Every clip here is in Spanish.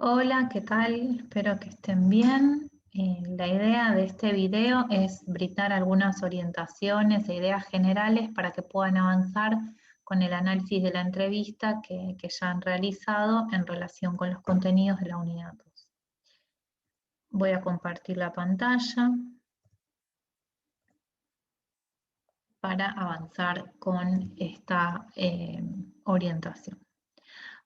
Hola, ¿qué tal? Espero que estén bien. La idea de este video es brindar algunas orientaciones e ideas generales para que puedan avanzar con el análisis de la entrevista que ya han realizado en relación con los contenidos de la unidad 2. Voy a compartir la pantalla para avanzar con esta orientación.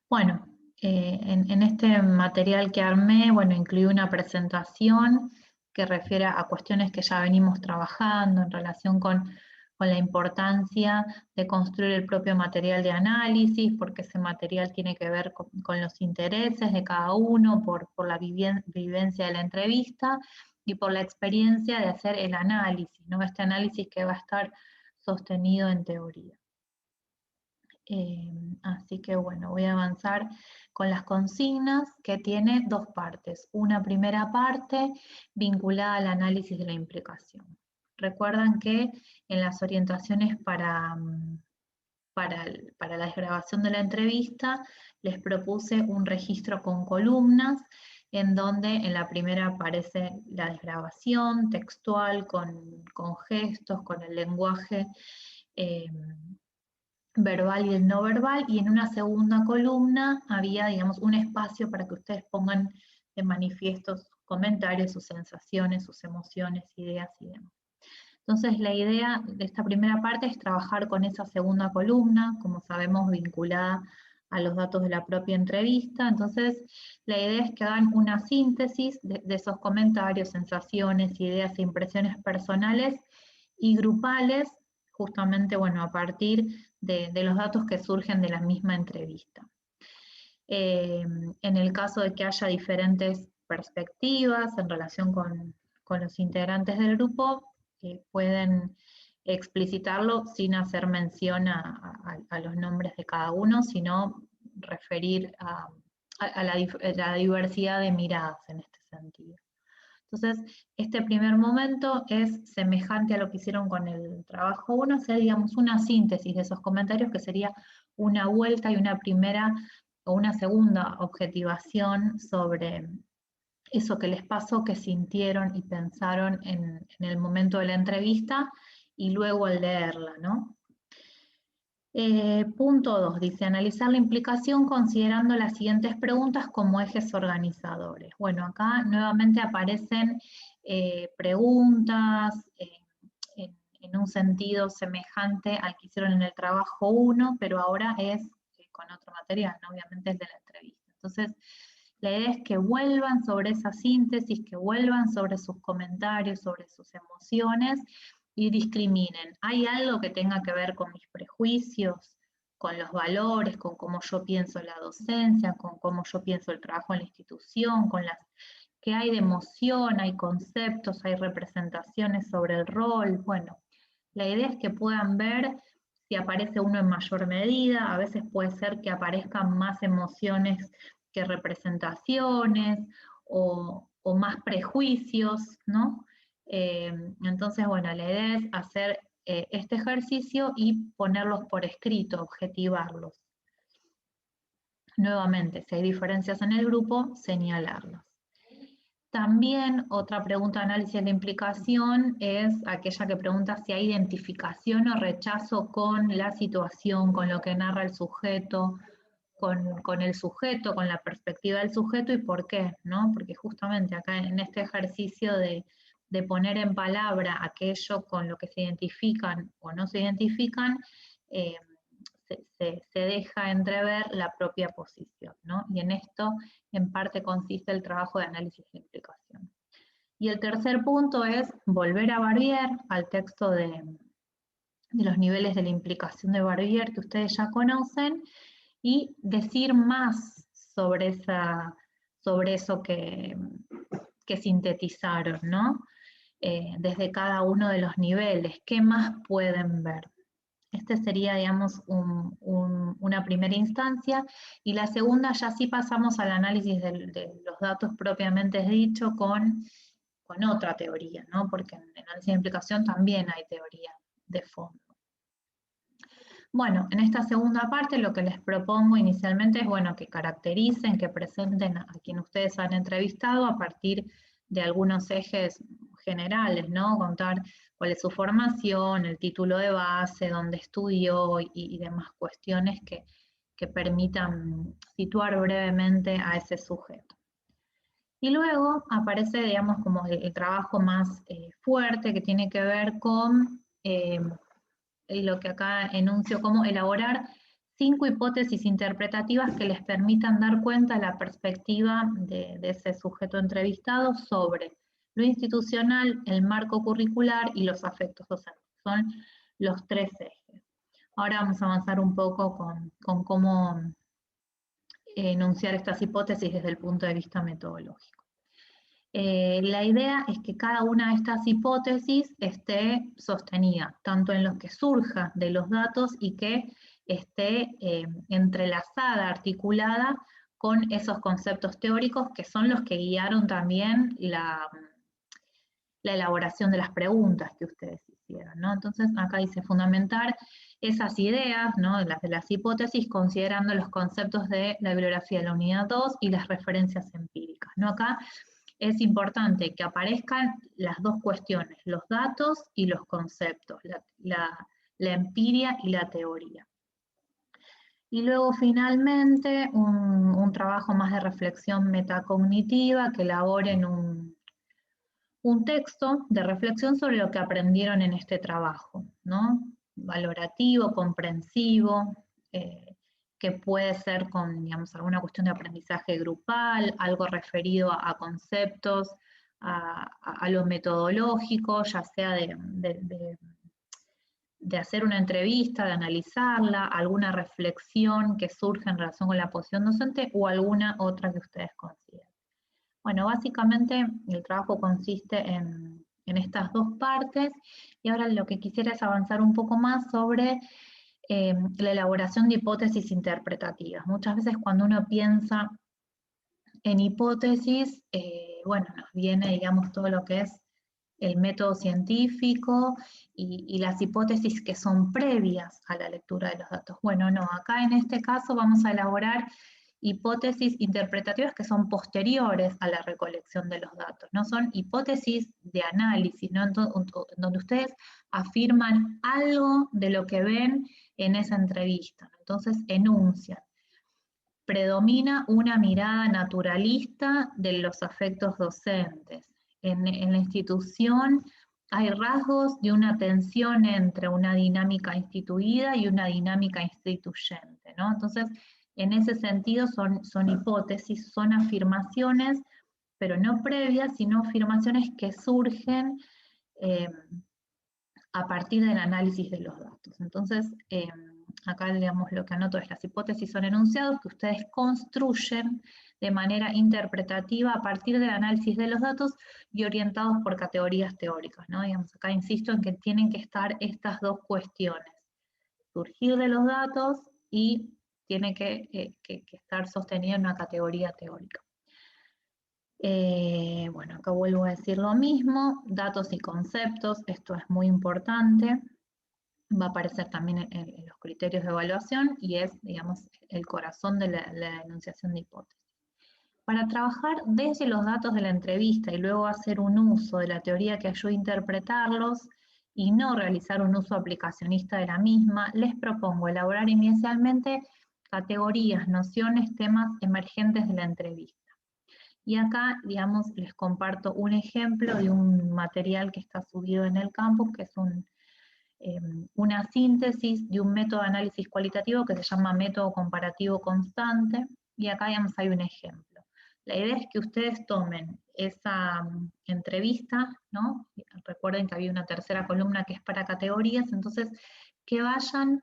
Bueno, en este material que armé, bueno, incluí una presentación que refiere a cuestiones que ya venimos trabajando en relación con la importancia de construir el propio material de análisis, porque ese material tiene que ver con los intereses de cada uno, por la vivencia de la entrevista y por la experiencia de hacer el análisis, ¿no? Este análisis que va a estar sostenido en teoría. Así que bueno, voy a avanzar con las consignas que tiene dos partes. Una primera parte vinculada al análisis de la implicación. Recuerdan que en las orientaciones para la desgrabación de la entrevista les propuse un registro con columnas en donde en la primera aparece la desgrabación textual con gestos, con el lenguaje verbal y el no verbal, y en una segunda columna había, digamos, un espacio para que ustedes pongan de manifiesto sus comentarios, sus sensaciones, sus emociones, ideas y demás. Entonces la idea de esta primera parte es trabajar con esa segunda columna, como sabemos, vinculada a los datos de la propia entrevista. Entonces la idea es que hagan una síntesis de esos comentarios, sensaciones, ideas e impresiones personales y grupales, justamente, bueno, a partir de los datos que surgen de la misma entrevista. En el caso de que haya diferentes perspectivas en relación con los integrantes del grupo, pueden explicitarlo sin hacer mención a los nombres de cada uno, sino referir a la diversidad de miradas en este sentido. Entonces, este primer momento es semejante a lo que hicieron con el trabajo 1, o sea, digamos, una síntesis de esos comentarios que sería una vuelta y una primera o una segunda objetivación sobre eso que les pasó, que sintieron y pensaron en el momento de la entrevista y luego al leerla, ¿no? Punto 2, dice, analizar la implicación considerando las siguientes preguntas como ejes organizadores. Bueno, acá nuevamente aparecen preguntas en un sentido semejante al que hicieron en el trabajo 1, pero ahora es con otro material, ¿no? Obviamente es de la entrevista. Entonces, la idea es que vuelvan sobre esa síntesis, que vuelvan sobre sus comentarios, sobre sus emociones, y discriminen. ¿Hay algo que tenga que ver con mis prejuicios, con los valores, con cómo yo pienso la docencia, con cómo yo pienso el trabajo en la institución, con las que hay de emoción, hay conceptos, hay representaciones sobre el rol? Bueno, la idea es que puedan ver si aparece uno en mayor medida. A veces puede ser que aparezcan más emociones que representaciones o más prejuicios, ¿no? Entonces, bueno, la idea es hacer este ejercicio y ponerlos por escrito, objetivarlos. Nuevamente, si hay diferencias en el grupo, señalarlas. También otra pregunta de análisis de la implicación es aquella que pregunta si hay identificación o rechazo con la situación, con lo que narra el sujeto, con el sujeto, con la perspectiva del sujeto, y por qué, ¿no? Porque justamente acá en este ejercicio de poner en palabra aquello con lo que se identifican o no se identifican, se deja entrever la propia posición, ¿no? Y en esto, en parte, consiste el trabajo de análisis de implicación. Y el tercer punto es volver a Barbier, al texto de los niveles de la implicación de Barbier que ustedes ya conocen, y decir más sobre eso que sintetizaron, ¿no? Desde cada uno de los niveles, ¿qué más pueden ver? Este sería, digamos, una primera instancia, y la segunda ya sí pasamos al análisis de los datos propiamente dicho con otra teoría, ¿no? Porque en análisis de implicación también hay teoría de fondo. Bueno, en esta segunda parte lo que les propongo inicialmente es, bueno, que caractericen, que presenten a quien ustedes han entrevistado a partir de algunos ejes generales, ¿no? Contar cuál es su formación, el título de base, dónde estudió y demás cuestiones que permitan situar brevemente a ese sujeto. Y luego aparece, digamos, como el trabajo más fuerte que tiene que ver con lo que acá enuncio como elaborar 5 hipótesis interpretativas que les permitan dar cuenta de la perspectiva de ese sujeto entrevistado sobre lo institucional, el marco curricular y los afectos docentes. Son los 3 ejes. Ahora vamos a avanzar un poco con cómo enunciar estas hipótesis desde el punto de vista metodológico. La idea es que cada una de estas hipótesis esté sostenida, tanto en lo que surja de los datos y que esté entrelazada, articulada con esos conceptos teóricos que son los que guiaron también la elaboración de las preguntas que ustedes hicieron, ¿no? Entonces acá dice fundamentar esas ideas, ¿no? Las de las hipótesis, considerando los conceptos de la bibliografía de la unidad 2 y las referencias empíricas, ¿no? Acá es importante que aparezcan las dos cuestiones, los datos y los conceptos, la empiria y la teoría. Y luego finalmente un trabajo más de reflexión metacognitiva que elaboren un texto de reflexión sobre lo que aprendieron en este trabajo, ¿no? Valorativo, comprensivo, que puede ser con, digamos, alguna cuestión de aprendizaje grupal, algo referido a conceptos, a lo metodológico, ya sea de hacer una entrevista, de analizarla, alguna reflexión que surja en relación con la posición docente o alguna otra que ustedes consideren. Bueno, básicamente el trabajo consiste en estas dos partes y ahora lo que quisiera es avanzar un poco más sobre la elaboración de hipótesis interpretativas. Muchas veces cuando uno piensa en hipótesis, bueno, nos viene, digamos, todo lo que es el método científico y las hipótesis que son previas a la lectura de los datos. Bueno, no, acá en este caso vamos a elaborar hipótesis interpretativas que son posteriores a la recolección de los datos, no son hipótesis de análisis, ¿no? Donde ustedes afirman algo de lo que ven en esa entrevista, entonces enuncian. Predomina una mirada naturalista de los afectos docentes. En la institución hay rasgos de una tensión entre una dinámica instituida y una dinámica instituyente, ¿no? Entonces, en ese sentido son hipótesis, son afirmaciones, pero no previas, sino afirmaciones que surgen a partir del análisis de los datos. Entonces, acá digamos lo que anoto es las hipótesis son enunciados que ustedes construyen de manera interpretativa a partir del análisis de los datos y orientados por categorías teóricas, ¿no? Digamos, acá insisto en que tienen que estar estas dos cuestiones, surgir de los datos y tiene que estar sostenida en una categoría teórica. Bueno, acá vuelvo a decir lo mismo, datos y conceptos, esto es muy importante, va a aparecer también en los criterios de evaluación y es, digamos, el corazón de la enunciación de hipótesis. Para trabajar desde los datos de la entrevista y luego hacer un uso de la teoría que ayude a interpretarlos y no realizar un uso aplicacionista de la misma, les propongo elaborar inicialmente categorías, nociones, temas emergentes de la entrevista. Y acá, digamos, les comparto un ejemplo de un material que está subido en el campus, que es una síntesis de un método de análisis cualitativo que se llama método comparativo constante, y acá, digamos, hay un ejemplo. La idea es que ustedes tomen esa entrevista, ¿no? Recuerden que había una tercera columna que es para categorías, entonces que vayan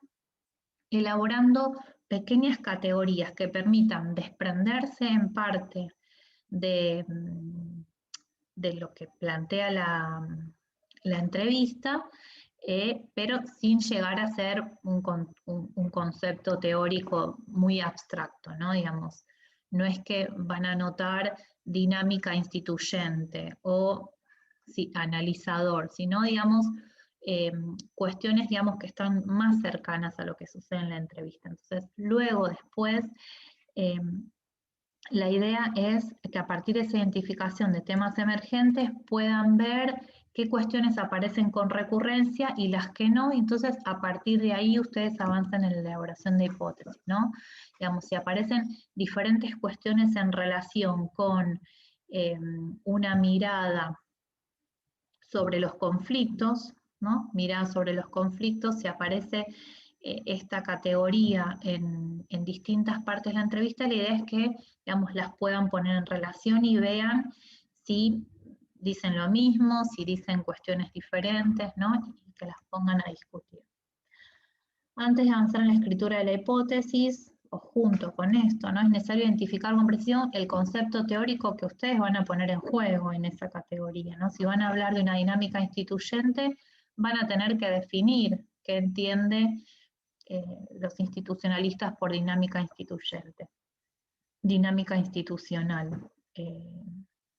elaborando pequeñas categorías que permitan desprenderse en parte de lo que plantea la entrevista, pero sin llegar a ser un concepto teórico muy abstracto, ¿no? Digamos, no es que van a notar dinámica instituyente o sí, analizador, sino, digamos, cuestiones, digamos, que están más cercanas a lo que sucede en la entrevista. Entonces, luego, después, la idea es que a partir de esa identificación de temas emergentes puedan ver qué cuestiones aparecen con recurrencia y las que no, y entonces a partir de ahí ustedes avanzan en la elaboración de hipótesis, ¿no? Digamos, si aparecen diferentes cuestiones en relación con una mirada sobre los conflictos, ¿no? Mirada sobre los conflictos, si aparece esta categoría en distintas partes de la entrevista, la idea es que, digamos, las puedan poner en relación y vean si dicen lo mismo, si dicen cuestiones diferentes, ¿no? Y que las pongan a discutir. Antes de avanzar en la escritura de la hipótesis, o junto con esto, ¿no? Es necesario identificar con precisión el concepto teórico que ustedes van a poner en juego en esa categoría, ¿no? Si van a hablar de una dinámica instituyente, van a tener que definir qué entiende los institucionalistas por dinámica instituyente. Dinámica institucional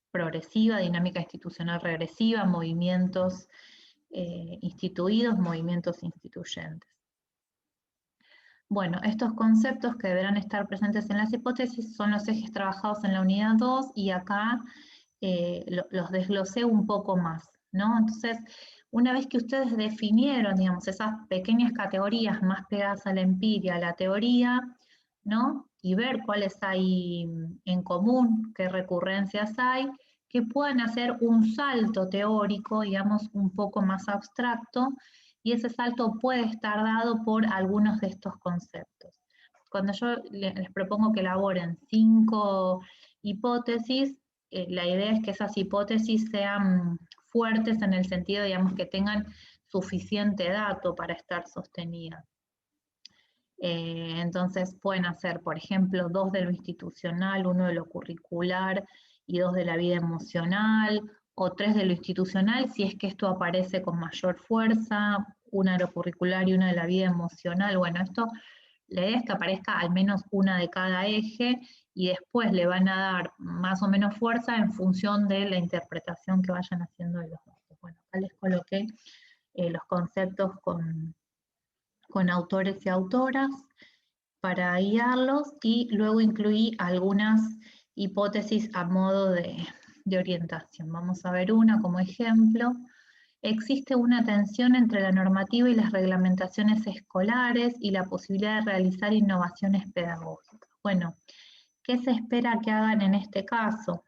progresiva, dinámica institucional regresiva, movimientos instituidos, movimientos instituyentes. Bueno, estos conceptos que deberán estar presentes en las hipótesis son los ejes trabajados en la unidad 2 y acá los desglosé un poco más, ¿no? Entonces, una vez que ustedes definieron, digamos, esas pequeñas categorías más pegadas a la empiria, a la teoría, ¿no? Y ver cuáles hay en común, qué recurrencias hay, que puedan hacer un salto teórico, digamos, un poco más abstracto, y ese salto puede estar dado por algunos de estos conceptos. Cuando yo les propongo que elaboren 5 hipótesis, la idea es que esas hipótesis sean fuertes en el sentido, digamos, que tengan suficiente dato para estar sostenidas. Entonces pueden hacer, por ejemplo, 2 de lo institucional, 1 de lo curricular y 2 de la vida emocional, o 3 de lo institucional si es que esto aparece con mayor fuerza, 1 de lo curricular y 1 de la vida emocional. Bueno, esto, la idea es que aparezca al menos una de cada eje y después le van a dar más o menos fuerza en función de la interpretación que vayan haciendo de los datos. Bueno, acá les coloqué los conceptos con autores y autoras para guiarlos y luego incluí algunas hipótesis a modo de orientación. Vamos a ver una como ejemplo. Existe una tensión entre la normativa y las reglamentaciones escolares y la posibilidad de realizar innovaciones pedagógicas. Bueno, ¿qué se espera que hagan en este caso?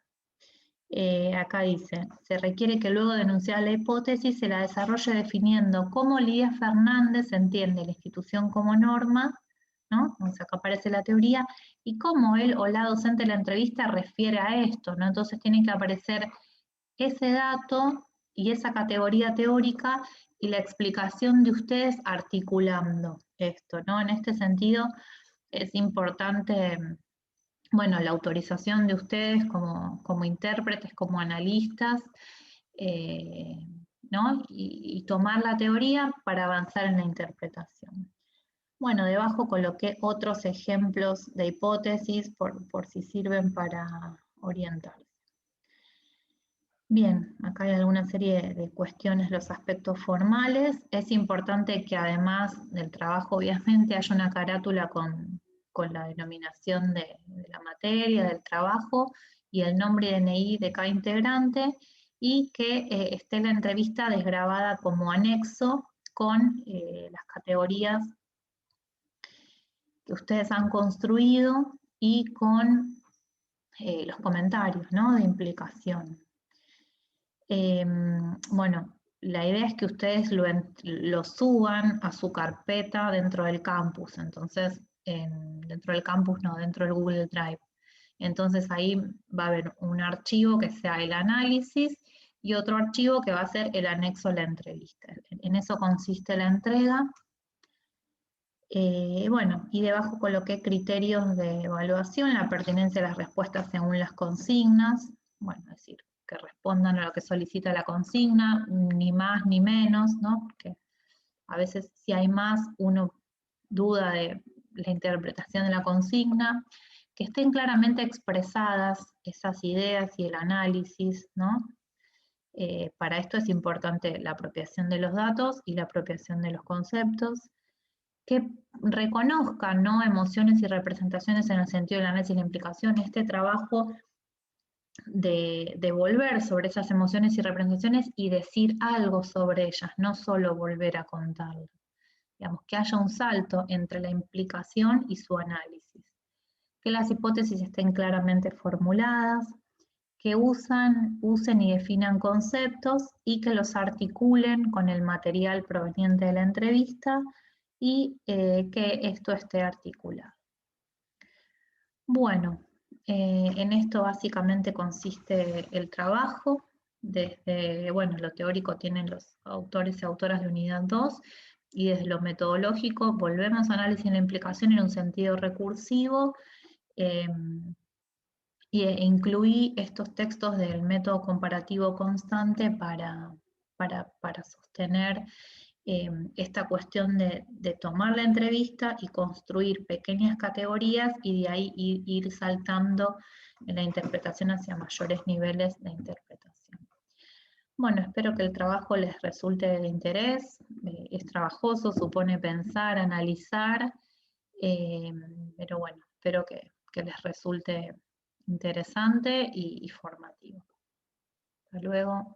Acá dice, se requiere que luego de enunciar la hipótesis se la desarrolle definiendo cómo Lidia Fernández entiende la institución como norma, ¿no? Entonces acá aparece la teoría, y cómo él o la docente de la entrevista refiere a esto, ¿no? Entonces tiene que aparecer ese dato y esa categoría teórica y la explicación de ustedes articulando esto, ¿no? En este sentido es importante, bueno, la autorización de ustedes como intérpretes, como analistas, ¿no? Y tomar la teoría para avanzar en la interpretación. Bueno, debajo coloqué otros ejemplos de hipótesis por si sirven para orientarse. Bien, acá hay alguna serie de cuestiones, los aspectos formales. Es importante que además del trabajo, obviamente, haya una carátula con la denominación de la materia, del trabajo, y el nombre y DNI de cada integrante, y que esté la entrevista desgrabada como anexo con las categorías que ustedes han construido y con los comentarios, ¿no? De implicación. Bueno, la idea es que ustedes lo suban a su carpeta dentro del campus, entonces, dentro del campus no, dentro del Google Drive. Entonces ahí va a haber un archivo que sea el análisis y otro archivo que va a ser el anexo a la entrevista. En eso consiste la entrega. Bueno, y debajo coloqué criterios de evaluación, la pertinencia de las respuestas según las consignas, bueno, es decir, que respondan a lo que solicita la consigna, ni más ni menos, ¿no? Porque a veces si hay más, uno duda de la interpretación de la consigna, que estén claramente expresadas esas ideas y el análisis, ¿no? Para esto es importante la apropiación de los datos y la apropiación de los conceptos, que reconozcan, ¿no?, emociones y representaciones en el sentido del análisis y la implicación. Este trabajo de volver sobre esas emociones y representaciones y decir algo sobre ellas, no solo volver a contarlo. Digamos, que haya un salto entre la implicación y su análisis. Que las hipótesis estén claramente formuladas, que usen y definan conceptos y que los articulen con el material proveniente de la entrevista y que esto esté articulado. Bueno, en esto básicamente consiste el trabajo. Desde, bueno, lo teórico tienen los autores y autoras de unidad 2, y desde lo metodológico volvemos a análisis en la implicación en un sentido recursivo, e incluí estos textos del método comparativo constante para sostener esta cuestión de tomar la entrevista y construir pequeñas categorías y de ahí ir saltando en la interpretación hacia mayores niveles de interpretación. Bueno, espero que el trabajo les resulte de interés. Es trabajoso, supone pensar, analizar, pero bueno, espero que les resulte interesante y formativo. Hasta luego.